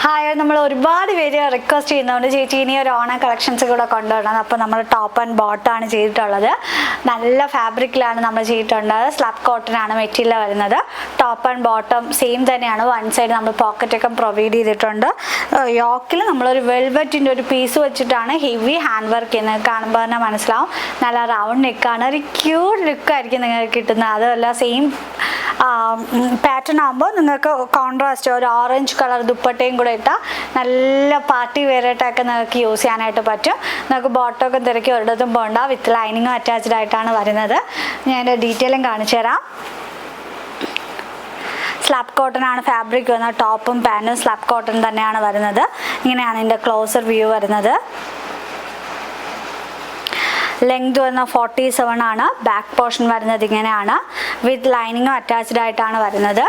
Hi, നമ്മൾ ഒരുപാട് പേര് റിക്വസ്റ്റ് ചെയ്യുന്നുണ്ട് ചേച്ചി ഇനി ഒരു ഓണം കളക്ഷൻസ് കൂടെ കൊണ്ടുവരണം. അപ്പോൾ നമ്മൾ ടോപ്പ് ആൻഡ് ബോട്ടമാണ് ചെയ്തിട്ടുള്ളത്. നല്ല ഫാബ്രിക്കിലാണ് നമ്മൾ ചെയ്തിട്ടുള്ളത്. സ്ലബ് കോട്ടൺ ആണ് മെറ്റീരിയൽ വരുന്നത്. ടോപ്പ് ആൻഡ് ബോട്ടം സെയിം തന്നെയാണ്. വൺ സൈഡ് നമ്മൾ പോക്കറ്റൊക്കെ പ്രൊവൈഡ് ചെയ്തിട്ടുണ്ട്. യോക്കിൽ നമ്മളൊരു വെൽവെറ്റിൻ്റെ ഒരു പീസ് വെച്ചിട്ടാണ് ഹെവി ഹാൻഡ് വർക്ക് ചെയ്യുന്നത്. കാണുമ്പോൾ തന്നെ മനസ്സിലാവും നല്ല റൗണ്ട് നെക്കാണ്. ഒരു ക്യൂട്ട് ലുക്കായിരിക്കും നിങ്ങൾക്ക് കിട്ടുന്നത്. അതുമല്ല സെയിം പാറ്റേൺ ആകുമ്പോൾ നിങ്ങൾക്ക് കോൺട്രാസ്റ്റ് ഒരു ഓറഞ്ച് കളർ ദുപ്പട്ടയും കൂടെ ഇട്ടാൽ നല്ല പാർട്ടി വെയറായിട്ടൊക്കെ നിങ്ങൾക്ക് യൂസ് ചെയ്യാനായിട്ട് പറ്റും. നിങ്ങൾക്ക് ബോട്ടമൊക്കെ തിരക്കി ഒരിടത്തും പോകണ്ട. വിത്ത് ലൈനിങ്ങും അറ്റാച്ച്ഡ് ആയിട്ടാണ് വരുന്നത്. ഞാൻ എൻ്റെ ഡീറ്റെയിലും കാണിച്ചു തരാം. സ്ലബ് കോട്ടൺ ആണ് ഫാബ്രിക് വരുന്നത്. ടോപ്പും പാൻറ്റും സ്ലബ് കോട്ടൺ തന്നെയാണ് വരുന്നത്. ഇങ്ങനെയാണ് ഇതിൻ്റെ ക്ലോസർ വ്യൂ വരുന്നത്. ലെങ്ത് വരുന്ന 47 ആണ്. ബാക്ക് പോർഷൻ വരുന്നത് ഇങ്ങനെയാണ്. വിത്ത് ലൈനിങ്ങും അറ്റാച്ച്ഡ് ആയിട്ടാണ് വരുന്നത്.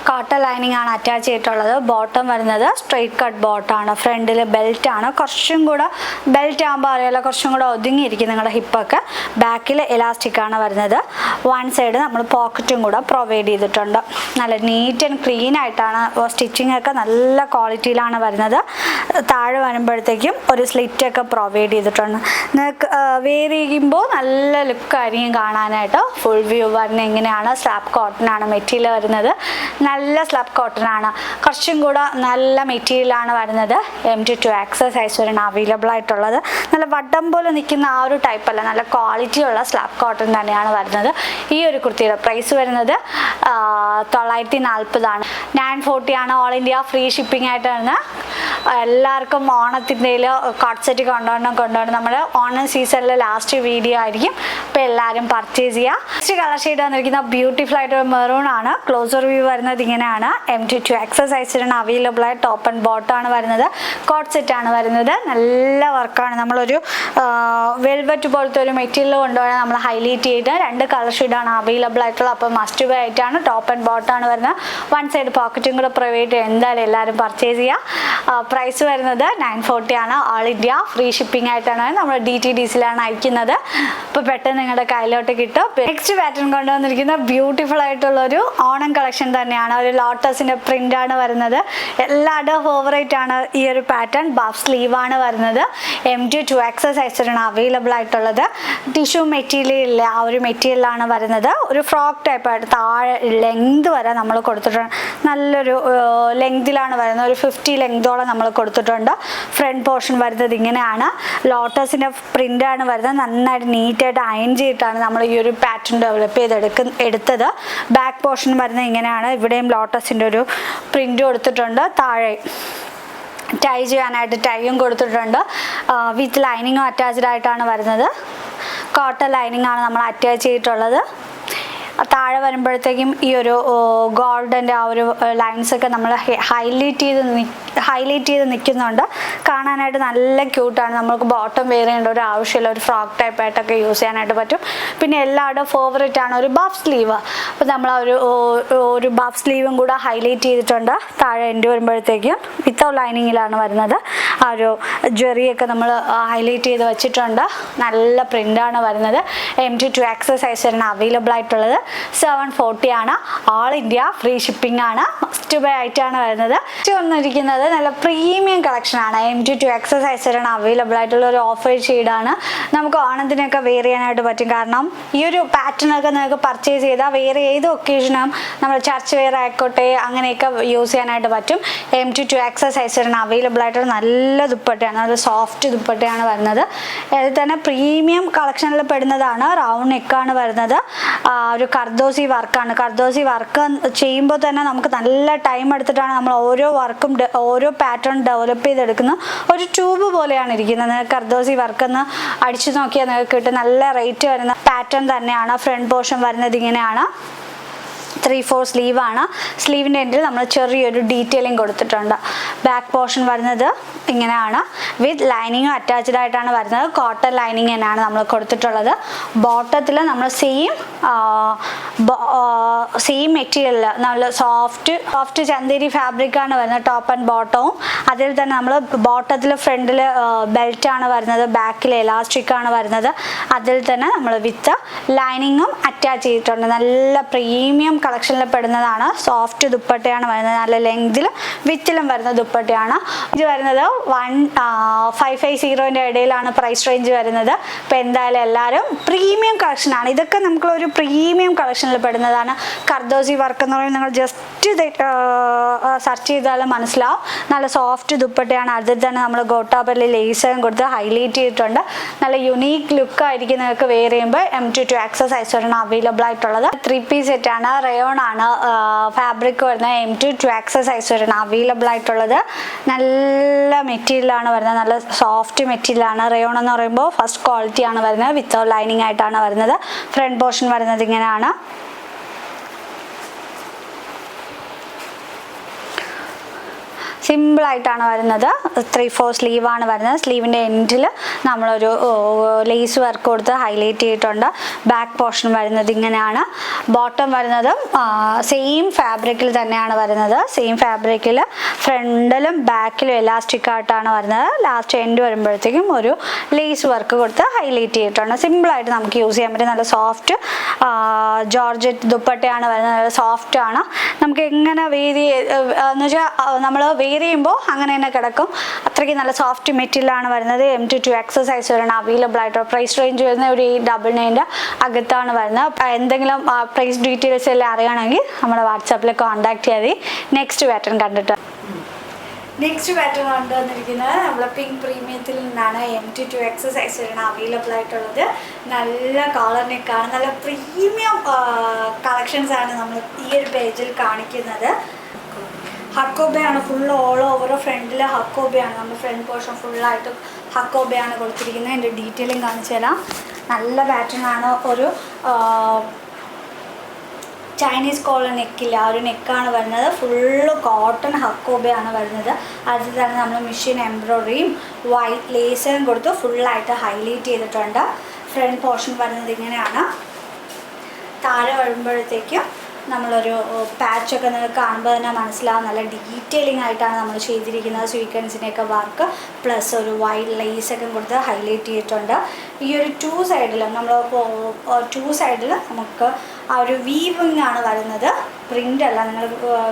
കോട്ടൺ ലൈനിങ് ആണ് അറ്റാച്ച് ചെയ്തിട്ടുള്ളത്. ബോട്ടം വരുന്നത് സ്ട്രെയിറ്റ് കട്ട് ബോട്ടമാണ്. ഫ്രണ്ടിൽ ബെൽറ്റ് ആണ്. കുറച്ചും കൂടെ ബെൽറ്റ് ആകുമ്പോൾ അറിയാലോ കുറച്ചും കൂടെ ഒതുങ്ങിയിരിക്കും നിങ്ങളുടെ ഹിപ്പൊക്കെ. ബാക്കിൽ എലാസ്റ്റിക് ആണ് വരുന്നത്. വൺ സൈഡ് നമ്മൾ പോക്കറ്റും കൂടെ പ്രൊവൈഡ് ചെയ്തിട്ടുണ്ട്. നല്ല നീറ്റ് ആൻഡ് ക്ലീൻ ആയിട്ടാണ്. സ്റ്റിച്ചിങ് ഒക്കെ നല്ല ക്വാളിറ്റിയിലാണ് വരുന്നത്. താഴെ വരുമ്പോഴത്തേക്കും ഒരു സ്ലിറ്റൊക്കെ പ്രൊവൈഡ് ചെയ്തിട്ടുണ്ട്. നിങ്ങൾക്ക് വെയർ ചെയ്യുമ്പോൾ നല്ല ലുക്കായിരിക്കും കാണാനായിട്ട്. ഫുൾ വ്യൂ വരുന്നത് ഇങ്ങനെയാണ്. സ്ലാബ് കോട്ടൺ ആണ് മെറ്റീരിയൽ വരുന്നത്. നല്ല സ്ലബ് കോട്ടൺ ആണ്. കുറച്ചും കൂടെ നല്ല മെറ്റീരിയലാണ് വരുന്നത്. MT2 XS സൈസ് വരെയാണ് അവൈലബിൾ ആയിട്ടുള്ളത്. നല്ല വട്ടം പോലെ നിൽക്കുന്ന ആ ഒരു ടൈപ്പ് അല്ല, നല്ല ക്വാളിറ്റിയുള്ള സ്ലബ് കോട്ടൺ തന്നെയാണ് വരുന്നത്. ഈ ഒരു കുർത്തിയുടെ പ്രൈസ് വരുന്നത് 940 ആണ്. 940 ആണ്. ഓൾ ഇന്ത്യ ഫ്രീ ഷിപ്പിംഗ് ആയിട്ട് വരുന്നത്. എല്ലാവർക്കും ഓണത്തിൻ്റെ കോട്ട് സെറ്റ് കൊണ്ടുവരണം. നമ്മൾ ഓണം സീസണിൽ ലാസ്റ്റ് വീഡിയോ ആയിരിക്കും. അപ്പോൾ എല്ലാവരും പർച്ചേസ് ചെയ്യുക. നെക്സ്റ്റ് കളർ ഷെയ്ഡ് വന്നിരിക്കുന്ന ബ്യൂട്ടിഫുൾ ആയിട്ടൊരു മെറൂൺ ആണ്. ക്ലോസർ വ്യൂ വരുന്നത് ഇങ്ങനെയാണ്. MT2 XS സൈസിലാണ് അവൈലബിൾ ആയ ടോപ്പ് ആൻഡ് ബോട്ടം ആണ് വരുന്നത്. കോട്ട് സെറ്റ് ആണ് വരുന്നത്. നല്ല വർക്കാണ്. നമ്മളൊരു വെൽവെറ്റ് പോലത്തെ ഒരു മെറ്റീരിയൽ കൊണ്ടുപോകാൻ നമ്മൾ ഹൈലൈറ്റ് ചെയ്ത് 2 കളർ ഷെയ്ഡാണ് അവൈലബിൾ ആയിട്ടുള്ളത്. അപ്പോൾ മസ്റ്റ് ബൈ ആയിട്ടാണ്. ടോപ്പ് ആൻഡ് ബോട്ടം ആണ് വരുന്നത്. വൺ സൈഡ് പോക്കറ്റും കൂടെ പ്രൊവൈഡ് ചെയ്യുക. എന്തായാലും എല്ലാവരും പർച്ചേസ് ചെയ്യുക. പ്രൈസ് വരുന്നത് 940 ആണ്. ഓൾ ഇന്ത്യ ഫ്രീ ഷിപ്പിംഗ് ആയിട്ടാണ് നമ്മൾ DTDCയിലാണ് അയക്കുന്നത്. അപ്പോൾ പെട്ടെന്ന് നിങ്ങളുടെ കയ്യിലോട്ട് കിട്ടും. നെക്സ്റ്റ് പാറ്റേൺ കൊണ്ടുവന്നിരിക്കുന്ന ബ്യൂട്ടിഫുൾ ആയിട്ടുള്ളൊരു ഓണം കളക്ഷൻ തന്നെയാണ്. ഒരു ലോട്ടസിൻ്റെ പ്രിൻ്റ് ആണ് വരുന്നത്. എല്ലാവരുടെയും ഫേവറേറ്റ് ആണ് ഈ ഒരു പാറ്റേൺ. ബഫ് സ്ലീവ് ആണ് വരുന്നത്. MT2 XS സൈസിലാണ് അവൈലബിൾ ആയിട്ടുള്ളത്. ടിഷ്യൂ മെറ്റീരിയൽ ആ ഒരു മെറ്റീരിയലാണ് വരുന്നത്. ഒരു ഫ്രോക്ക് ടൈപ്പായിട്ട് താഴെ ലെങ്ത് വരെ നമ്മൾ കൊടുത്തിട്ടുണ്ട്. നല്ലൊരു ലെങ്തിലാണ് വരുന്നത്. ഒരു 50 ലെങ്തോളം നമ്മൾ കൊടുത്തിട്ടുണ്ട്. ഫ്രണ്ട് പോർഷൻ വരുന്നത് ഇങ്ങനെയാണ്. ലോട്ടസിൻ്റെ പ്രിൻ്റാണ് വരുന്നത്. നന്നായിട്ട് നീറ്റായിട്ട് അയൺ ചെയ്തിട്ടാണ് നമ്മൾ ഈ ഒരു പാറ്റേൺ ഡെവലപ്പ് എടുത്തത്. ബാക്ക് പോർഷൻ വരുന്നത് ഇങ്ങനെയാണ്. ഇവിടെയും ലോട്ടസിൻ്റെ ഒരു പ്രിൻ്റ് കൊടുത്തിട്ടുണ്ട്. താഴെ ടൈ ചെയ്യാനായിട്ട് ടൈയും കൊടുത്തിട്ടുണ്ട്. വിത്ത് ലൈനിങ്ങും അറ്റാച്ച്ഡ് ആയിട്ടാണ് വരുന്നത്. കോട്ടൺ ലൈനിങ് ആണ് നമ്മൾ അറ്റാച്ച് ചെയ്തിട്ടുള്ളത്. താഴെ വരുമ്പോഴത്തേക്കും ഈ ഒരു ഗോൾഡൻ്റെ ആ ഒരു ലൈൻസൊക്കെ നമ്മൾ ഹൈലൈറ്റ് ചെയ്ത് നിൽക്കുന്നുണ്ട്. കാണാനായിട്ട് നല്ല ക്യൂട്ടാണ്. നമുക്ക് ബോട്ടം വെയർ ചെയ്യേണ്ട ഒരു ആവശ്യമില്ല. ഒരു ഫ്രോക്ക് ടൈപ്പായിട്ടൊക്കെ യൂസ് ചെയ്യാനായിട്ട് പറ്റും. പിന്നെ എല്ലാവരുടെയും ഫേവറേറ്റ് ആണ് ഒരു ബഫ് സ്ലീവ്. അപ്പോൾ നമ്മൾ ഒരു ബഫ് സ്ലീവും കൂടെ ഹൈലൈറ്റ് ചെയ്തിട്ടുണ്ട്. താഴെ എൻഡ് വരുമ്പോഴത്തേക്കും വിത്തൗട്ട് ലൈനിങ്ങിലാണ് വരുന്നത്. ആ ഒരു ജെറിയൊക്കെ നമ്മൾ ഹൈലൈറ്റ് ചെയ്ത് വെച്ചിട്ടുണ്ട്. നല്ല പ്രിൻ്റാണ് വരുന്നത്. MT2 XS സൈസിലാണ് അവൈലബിൾ ആയിട്ടുള്ളത്. 740 ആണ്. ഓൾ ഇന്ത്യ ഫ്രീ ഷിപ്പിംഗ് ആണ്. മസ്റ്റ് ബൈ ആയിട്ടാണ് വരുന്നത്. വന്നിരിക്കുന്നത് നല്ല പ്രീമിയം കളക്ഷൻ ആണ്. MT2 XS സൈസിലാണ് അവൈലബിൾ ആയിട്ടുള്ള ഒരു ഓഫ് വൈറ്റ് ഷെയ്ഡാണ്. നമുക്ക് ഓണത്തിനൊക്കെ വെയർ ചെയ്യാനായിട്ട് പറ്റും. കാരണം ഈ ഒരു പാറ്റേണൊക്കെ നിങ്ങൾക്ക് പർച്ചേസ് ചെയ്താൽ വേറെ ഏത് ഒക്കേഷനും നമ്മൾ ചർച്ച് വെയർ ആയിക്കോട്ടെ അങ്ങനെയൊക്കെ യൂസ് ചെയ്യാനായിട്ട് പറ്റും. MT2 XS സൈസിലാണ് അവൈലബിൾ ആയിട്ടുള്ള നല്ല ദുപ്പട്ടയാണ്. നല്ല സോഫ്റ്റ് ദുപ്പട്ടയാണ് വരുന്നത്. അതിൽ തന്നെ പ്രീമിയം കളക്ഷനിൽ പെടുന്നതാണ്. റൗണ്ട് നെക്കാണ് വരുന്നത്. ഒരു കർദോസി വർക്കാണ്. കർദോസി വർക്ക് ചെയ്യുമ്പോൾ തന്നെ നമുക്ക് നല്ല ടൈം എടുത്തിട്ടാണ് നമ്മൾ ഓരോ പാറ്റേൺ ഡെവലപ്പ് ചെയ്തെടുക്കുന്നത്. ഒരു ട്യൂബ് പോലെയാണ് ഇരിക്കുന്നത്. കർദോസി വർക്കെന്ന് അടിച്ചു നോക്കിയാൽ നിങ്ങൾക്ക് കിട്ടും. നല്ല റേറ്റ് വരുന്ന പാറ്റേൺ തന്നെയാണ്. ഫ്രണ്ട് പോർഷൻ വരുന്നത് ഇങ്ങനെയാണ്. 3/4 സ്ലീവാണ്. സ്ലീവിൻ്റെ എൻഡിൽ നമ്മൾ ചെറിയൊരു ഡീറ്റെയിലിംഗ് കൊടുത്തിട്ടുണ്ട്. ബാക്ക് പോർഷൻ വരുന്നത് ഇങ്ങനെയാണ്. വിത്ത് ലൈനിങ് അറ്റാച്ച്ഡ് ആയിട്ടാണ് വരുന്നത്. കോട്ടൺ ലൈനിങ് തന്നെയാണ് നമ്മൾ കൊടുത്തിട്ടുള്ളത്. ബോട്ടത്തിൽ നമ്മൾ സെയിം മെറ്റീരിയൽ നല്ല സോഫ്റ്റ് ചന്തേരി ഫാബ്രിക്കാണ് വരുന്നത് ടോപ്പ് ആൻഡ് ബോട്ടവും. അതിൽ തന്നെ നമ്മൾ ബോട്ടത്തിൽ ഫ്രണ്ടിൽ ബെൽറ്റാണ് വരുന്നത്, ബാക്കിൽ എലാസ്റ്റിക് ആണ് വരുന്നത്. അതിൽ തന്നെ നമ്മൾ വിത്ത് ലൈനിങ്ങും അറ്റാച്ച് ചെയ്തിട്ടുണ്ട്. നല്ല പ്രീമിയം കളക്ഷനിൽ പെടുന്നതാണ്. സോഫ്റ്റ് ദുപ്പട്ടയാണ് വരുന്നത്. നല്ല ലെങ്തിലും വിത്തിലും വരുന്ന ദുപ്പട്ടയാണ്. ഇത് വരുന്നത് 1550 ഇടയിലാണ് പ്രൈസ് റേഞ്ച് വരുന്നത്. അപ്പോൾ എന്തായാലും എല്ലാവരും പ്രീമിയം കളക്ഷനാണ്. ഇതൊക്കെ നമുക്കൊരു പ്രീമിയം കളക്ഷനിൽ പെടുന്നതാണ്. കർദോസി വർക്ക് എന്ന് പറയുന്നത് നിങ്ങൾ ജസ്റ്റ് സെർച്ച് ചെയ്താലും മനസ്സിലാവും. നല്ല സോഫ്റ്റ് ദുപ്പട്ടയാണ്. അതിൽ തന്നെ നമ്മൾ ഗോട്ടാപ്പല്ലി ലേസും കൊടുത്ത് ഹൈലൈറ്റ് ചെയ്തിട്ടുണ്ട്. നല്ല യുണീക്ക് ലുക്കായിരിക്കും നിങ്ങൾക്ക് വെയർ ചെയ്യുമ്പോൾ. M2 സൈസ് വരെയാണ് അവൈലബിൾ ആയിട്ടുള്ളത്. 3 പീസ് സെറ്റാണ്. റയോൺ ആണ് ഫാബ്രിക് വരുന്നത്. M2 സൈസ് വരെയാണ് അവൈലബിൾ ആയിട്ടുള്ളത്. നല്ല മെറ്റീരിയലാണ് വരുന്നത്. നല്ല സോഫ്റ്റ് മെറ്റീരിയലാണ്. റയോൺ എന്ന് പറയുമ്പോൾ ഫസ്റ്റ് ക്വാളിറ്റി ആണ് വരുന്നത്. വിത്തൗട്ട് ലൈനിങ് ആയിട്ടാണ് വരുന്നത്. ഫ്രണ്ട് പോർഷൻ വരുന്നത് ഇങ്ങനെയാണ്. സിമ്പിളായിട്ടാണ് വരുന്നത്. 3/4 സ്ലീവാണ് വരുന്നത്. സ്ലീവിൻ്റെ എൻഡിൽ നമ്മളൊരു ലേസ് വർക്ക് കൊടുത്ത് ഹൈലൈറ്റ് ചെയ്തിട്ടുണ്ട്. ബാക്ക് പോർഷൻ വരുന്നത് ഇങ്ങനെയാണ്. ബോട്ടം വരുന്നതും സെയിം ഫാബ്രിക്കിൽ തന്നെയാണ് വരുന്നത്. സെയിം ഫാബ്രിക്കിൽ ഫ്രണ്ടിലും ബാക്കിലും എലാസ്റ്റിക് ആയിട്ടാണ് വരുന്നത്. ലാസ്റ്റ് എൻഡ് വരുമ്പോഴത്തേക്കും ഒരു ലേസ് വർക്ക് കൊടുത്ത് ഹൈലൈറ്റ് ചെയ്തിട്ടുണ്ട്. സിമ്പിളായിട്ട് നമുക്ക് യൂസ് ചെയ്യാൻ പറ്റും. നല്ല സോഫ്റ്റ് ജോർജറ്റ് ദുപ്പട്ടയാണ് വരുന്നത്. നല്ല സോഫ്റ്റ് ആണ്. നമുക്ക് എങ്ങനെ എന്ന് വെച്ചാൽ നമ്മൾ ചെയ്യുമ്പോൾ അങ്ങനെ തന്നെ കിടക്കും. അത്രയ്ക്ക് നല്ല സോഫ്റ്റ് മെറ്റീരിയലാണ് വരുന്നത്. M2 സൈസ് വരെയാണ് അവൈലബിൾ ആയിട്ടുള്ള. പ്രൈസ് റേഞ്ച് വരുന്ന ഒരു 899 അകത്താണ് വരുന്നത്. എന്തെങ്കിലും പ്രൈസ് ഡീറ്റെയിൽസ് എല്ലാം അറിയണമെങ്കിൽ നമ്മുടെ വാട്സാപ്പിൽ കോൺടാക്ട് ചെയ്താൽ മതി. നെക്സ്റ്റ് പാറ്റേൺ കണ്ടിട്ട് നെക്സ്റ്റ് പാറ്റേൺ കൊണ്ടുവന്നിരിക്കുന്നത് നമ്മൾ പിങ്ക് പ്രീമിയത്തിൽ നിന്നാണ്. M2 സൈസ് വരെയാണ് അവൈലബിൾ ആയിട്ടുള്ളത്. നല്ല കോളർ നെക്കാണ്. നല്ല പ്രീമിയം കളക്ഷൻസ് ആണ് നമ്മൾ ഈ ഒരു പേജിൽ കാണിക്കുന്നത്. ഹക്കോബയാണ് ഫുൾ ഓൾ ഓവർ. ഫ്രണ്ടിൽ ഹക്കോബയാണ്. നമ്മൾ ഫ്രണ്ട് പോർഷൻ ഫുള്ളായിട്ട് ഹക്കോബയാണ് കൊടുത്തിരിക്കുന്നത്. അതിൻ്റെ ഡീറ്റെയിലും കാണിച്ചു തരാം. നല്ല പാറ്റേൺ ആണ്. ഒരു ചൈനീസ് കോളർ നെക്കില്ല, ആ ഒരു നെക്കാണ് വരുന്നത്. ഫുള്ള് കോട്ടൺ ഹക്കോബയാണ് വരുന്നത്. അതിൽ തന്നെ നമ്മൾ മെഷീൻ എംബ്രോയ്ഡറിയും വൈറ്റ് ലേസും കൊടുത്ത് ഫുള്ളായിട്ട് ഹൈലൈറ്റ് ചെയ്തിട്ടുണ്ട്. ഫ്രണ്ട് പോർഷൻ വരുന്നത് ഇങ്ങനെയാണ്. താഴെ വരുമ്പോഴത്തേക്കും നമ്മളൊരു പാച്ചൊക്കെ നിങ്ങൾക്ക് കാണുമ്പോൾ തന്നെ മനസ്സിലാവും. നല്ല ഡീറ്റെയിലിംഗ് ആയിട്ടാണ് നമ്മൾ ചെയ്തിരിക്കുന്നത്. സ്വീക്വൻസിൻ്റെയൊക്കെ വർക്ക് പ്ലസ് ഒരു വൈറ്റ് ലേസൊക്കെ കൊടുത്ത് ഹൈലൈറ്റ് ചെയ്തിട്ടുണ്ട്. ഈ ഒരു 2 സൈഡിലും നമ്മൾ 2 സൈഡിൽ നമുക്ക് ആ ഒരു വീവിങ് ആണ് വരുന്നത്. പ്രിൻ്റ് അല്ല, നിങ്ങൾ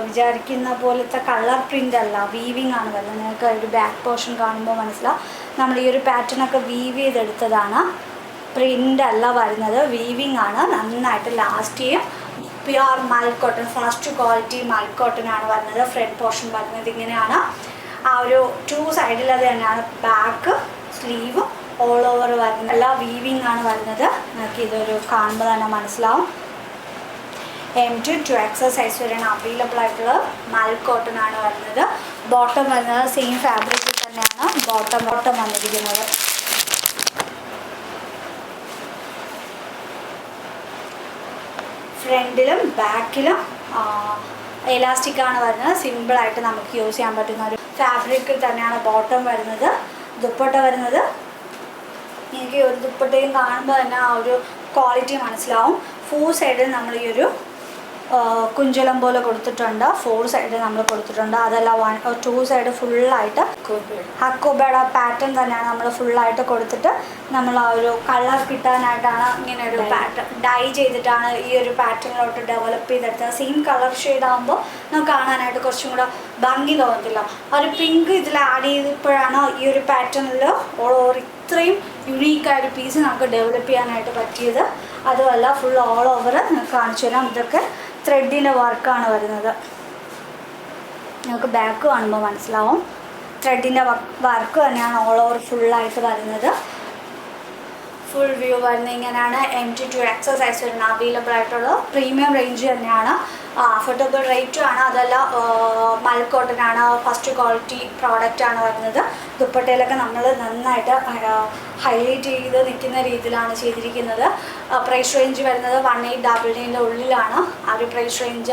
വിചാരിക്കുന്ന പോലത്തെ കളർ പ്രിൻ്റ് അല്ല, വീവിങ് ആണ് വരുന്നത്. നിങ്ങൾക്ക് ഒരു ബാക്ക് പോർഷൻ കാണുമ്പോൾ മനസ്സിലാവും. നമ്മൾ ഈ ഒരു പാറ്റേണൊക്കെ വീവ് ചെയ്തെടുത്തതാണ്. പ്രിൻ്റ് അല്ല വരുന്നത്, വീവിങ് ആണ്. നന്നായിട്ട് ലാസ്റ്റ് ചെയ്യും. പ്യുർ മൽക്ക് കോട്ടൺ, ഫസ്റ്റ് ക്വാളിറ്റി മൽക്ക് കോട്ടൺ ആണ് വരുന്നത്. ഫ്രണ്ട് പോർഷൻ വരുന്നത് ഇങ്ങനെയാണ്. ആ ഒരു 2 സൈഡിൽ അത് തന്നെയാണ്. ബാക്ക് സ്ലീവ് ഓൾ ഓവർ വരുന്നത്. എല്ലാം വീവിങ് ആണ് വരുന്നത്. നിങ്ങൾക്ക് ഇതൊരു കാണുമ്പോൾ തന്നെ മനസ്സിലാവും. M2 സൈസ് വരെയാണ് അവൈലബിൾ ആയിട്ടുള്ളത്. മൽക്ക് കോട്ടൺ ആണ് വരുന്നത്. ബോട്ടം വരുന്നത് സെയിം ഫാബ്രിക്കിൽ തന്നെയാണ് ബോട്ടം വന്നിരിക്കുന്നത്. ഫ്രണ്ടിലും ബാക്കിലും എലാസ്റ്റിക് ആണ് വരുന്നത്. സിമ്പിളായിട്ട് നമുക്ക് യൂസ് ചെയ്യാൻ പറ്റുന്ന ഒരു ഫാബ്രിക്കിൽ തന്നെയാണ് ബോട്ടം വരുന്നത്. ദുപ്പട്ട വരുന്നത് എനിക്ക് ഒരു ദുപ്പട്ടയും കാണുമ്പോൾ തന്നെ ആ ഒരു ക്വാളിറ്റി മനസ്സിലാവും. 4 സൈഡിൽ നമ്മൾ ഈ ഒരു കുഞ്ചലം പോലെ കൊടുത്തിട്ടുണ്ട്. 4 സൈഡ് നമ്മൾ കൊടുത്തിട്ടുണ്ട്. അതല്ല 2 സൈഡ് ഫുള്ളായിട്ട് ഹക്കോബയുടെ പാറ്റേൺ തന്നെയാണ് നമ്മൾ ഫുള്ളായിട്ട് കൊടുത്തിട്ട് നമ്മൾ ആ ഒരു കളർ കിട്ടാനായിട്ടാണ് ഇങ്ങനെ ഒരു പാറ്റേൺ ഡൈ ചെയ്തിട്ടാണ് ഈ ഒരു പാറ്റേണിലോട്ട് ഡെവലപ്പ് ചെയ്തെടുത്തത്. സെയിം കളർ ഷെയ്ഡ് ആകുമ്പോൾ നമുക്ക് കാണാനായിട്ട് കുറച്ചും കൂടെ ഭംഗി തോന്നത്തില്ല. ആ ഒരു പിങ്ക് ഇതിൽ ആഡ് ചെയ്തപ്പോഴാണ് ഈ ഒരു പാറ്റേണിൽ ഓൾ ഇത്രയും യുണീക്കായൊരു പീസ് നമുക്ക് ഡെവലപ്പ് ചെയ്യാനായിട്ട് പറ്റിയത്. അതുമല്ല ഫുൾ ഓൾ ഓവർ കാണിച്ചു തരാം. ഇതൊക്കെ ത്രെഡിൻ്റെ വർക്കാണ് വരുന്നത്. നമുക്ക് ബാക്ക് കാണുമ്പോൾ മനസ്സിലാവും. ത്രെഡിൻ്റെ വർക്ക് തന്നെയാണ് ഓൾ ഓവർ ഫുള്ളായിട്ട് വരുന്നത്. ഫുൾ വ്യൂ വരുന്നത് ഇങ്ങനെയാണ്. M2 സൈസ് വരുന്ന അവൈലബിൾ ആയിട്ടുള്ളത്. പ്രീമിയം റേഞ്ച് തന്നെയാണ്. അഫോർഡബിൾ റേറ്റും ആണ്. അതല്ല മൽക്ക് കോട്ടൺ ആണ്. ഫസ്റ്റ് ക്വാളിറ്റി പ്രോഡക്റ്റ് ആണ് വരുന്നത്. ദുപ്പട്ടയിലൊക്കെ നമ്മൾ നന്നായിട്ട് ഹൈലൈറ്റ് ചെയ്ത് നിൽക്കുന്ന രീതിയിലാണ് ചെയ്തിരിക്കുന്നത്. പ്രൈസ് റേഞ്ച് വരുന്നത് 1899 ഉള്ളിലാണ്. ആ ഒരു പ്രൈസ് റേഞ്ച്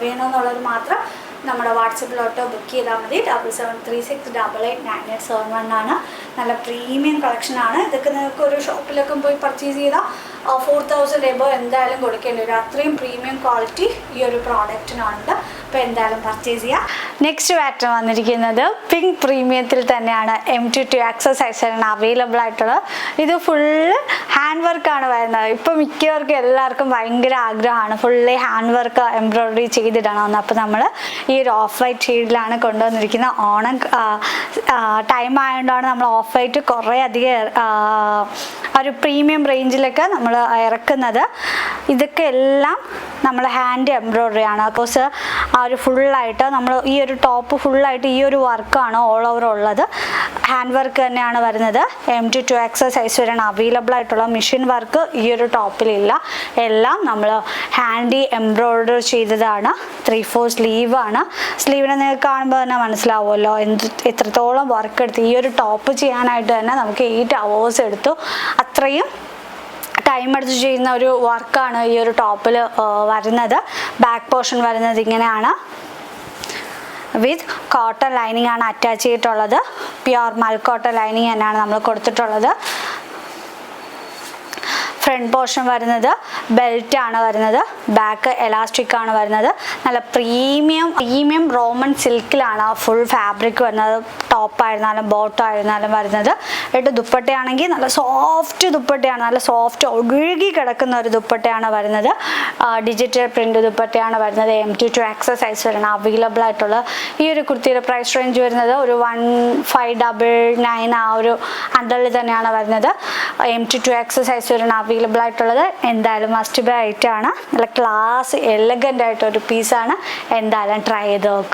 വേണമെന്നുള്ളത് മാത്രം നമ്മുടെ വാട്സപ്പിലോട്ട് ബുക്ക് ചെയ്താൽ മതി. 7736889871 ആണ്. നല്ല പ്രീമിയം കളക്ഷനാണ്. ഇതൊക്കെ നിങ്ങൾക്ക് ഒരു ഷോപ്പിലൊക്കെ പോയി പർച്ചേസ് ചെയ്താൽ 4000 എബോ എന്തായാലും കൊടുക്കേണ്ടി വരും. അത്രയും പ്രീമിയം ക്വാളിറ്റി ഈ ഒരു പ്രോഡക്റ്റിനുണ്ട്. അപ്പോൾ എന്തായാലും പർച്ചേസ് ചെയ്യാം. നെക്സ്റ്റ് പാറ്റേൺ വന്നിരിക്കുന്നത് പിങ്ക് പ്രീമിയത്തിൽ തന്നെയാണ്. M22 സൈസിലാണ് അവൈലബിൾ ആയിട്ടുള്ളത്. ഇത് ഫുള്ള് ഹാൻഡ് വർക്കാണ് വരുന്നത്. ഇപ്പോൾ മിക്കവർക്കും എല്ലാവർക്കും ഭയങ്കര ആഗ്രഹമാണ് ഫുള്ളി ഹാൻഡ് വർക്ക് എംബ്രോയ്ഡറി ചെയ്തിടണമെന്ന്. അപ്പോൾ നമ്മൾ ഈ ഒരു ഓഫ് വൈറ്റ് ഷെയ്ഡിലാണ് കൊണ്ടുവന്നിരിക്കുന്നത്. ഓണം ടൈം ആയതുകൊണ്ടാണ് നമ്മൾ ഓഫ് വൈറ്റ് കുറേ അധികം ഒരു പ്രീമിയം റേഞ്ചിലൊക്കെ നമ്മൾ ഇറക്കുന്നത്. ഇതൊക്കെ എല്ലാം നമ്മൾ ഹാൻഡ് എംബ്രോയ്ഡറി ആണ്. ബിക്കോസ് ആ ഒരു ഫുള്ളായിട്ട് നമ്മൾ ഈ ഒരു ടോപ്പ് ഫുള്ളായിട്ട് ഈ ഒരു വർക്കാണ് ഓൾ ഓവർ ഉള്ളത്. ഹാൻഡ് വർക്ക് തന്നെയാണ് വരുന്നത്. M22 സൈസ് വരെയാണ് അവൈലബിൾ ആയിട്ടുള്ള. മെഷീൻ വർക്ക് ഈ ഒരു ടോപ്പിലില്ല. എല്ലാം നമ്മൾ ഹാൻഡി എംബ്രോയ്ഡറി ചെയ്തതാണ്. 3/4 സ്ലീവാണ്. സ്ലീവിനെ നിങ്ങൾക്ക് കാണുമ്പോൾ തന്നെ മനസ്സിലാവുമല്ലോ എത്രത്തോളം വർക്ക് എടുത്ത്. ഈ ഒരു ടോപ്പ് ചെയ്യാനായിട്ട് തന്നെ നമുക്ക് 8 hours എടുത്തു. അത്രയും ടൈം എടുത്ത് ചെയ്യുന്ന ഒരു വർക്കാണ് ഈ ഒരു ടോപ്പിൽ വരുന്നത്. ബാക്ക് പോർഷൻ വരുന്നത് ഇങ്ങനെയാണ്. വിത്ത് കോട്ടൺ ലൈനിങ് ആണ് അറ്റാച്ച് ചെയ്തിട്ടുള്ളത്. പ്യുർ മൽ കോട്ടൺ ലൈനിങ് തന്നെയാണ് നമ്മൾ കൊടുത്തിട്ടുള്ളത്. ഫ്രണ്ട് പോർഷൻ വരുന്നത് ബെൽറ്റ് ആണ് വരുന്നത്. ബാക്ക് എലാസ്റ്റിക് ആണ് വരുന്നത്. നല്ല പ്രീമിയം റോമൻ സിൽക്കിലാണ് ഫുൾ ഫാബ്രിക് വരുന്നത്. ടോപ്പ് ആയിരുന്നാലും ബോട്ടം ആയിരുന്നാലും വരുന്നത്. ദുപ്പട്ടയാണെങ്കിൽ നല്ല സോഫ്റ്റ് ദുപ്പട്ടയാണ്. നല്ല സോഫ്റ്റ് ഒഴുകി കിടക്കുന്ന ഒരു ദുപ്പട്ടയാണ് വരുന്നത്. ഡിജിറ്റൽ പ്രിന്റ് ദുപ്പട്ടയാണ് വരുന്നത്. M22 സൈസ് വരെയാണ് അവൈലബിൾ ആയിട്ടുള്ള. ഈ ഒരു കുർത്തിയുടെ പ്രൈസ് റേഞ്ച് വരുന്നത് ഒരു 1599 ആ ഒരു അണ്ടറിൽ തന്നെയാണ് വരുന്നത്. M22 സൈസ് വരെയാണ് അവൈലബിൾ ആയിട്ടുള്ളത്. എന്തായാലും മസ്റ്റ് ബൈ ഐറ്റം ആണ്. നല്ല ക്ലാസ് എലഗൻ്റ് ആയിട്ടൊരു പീസാണ്. എന്തായാലും ട്രൈ ചെയ്ത് നോക്കുക.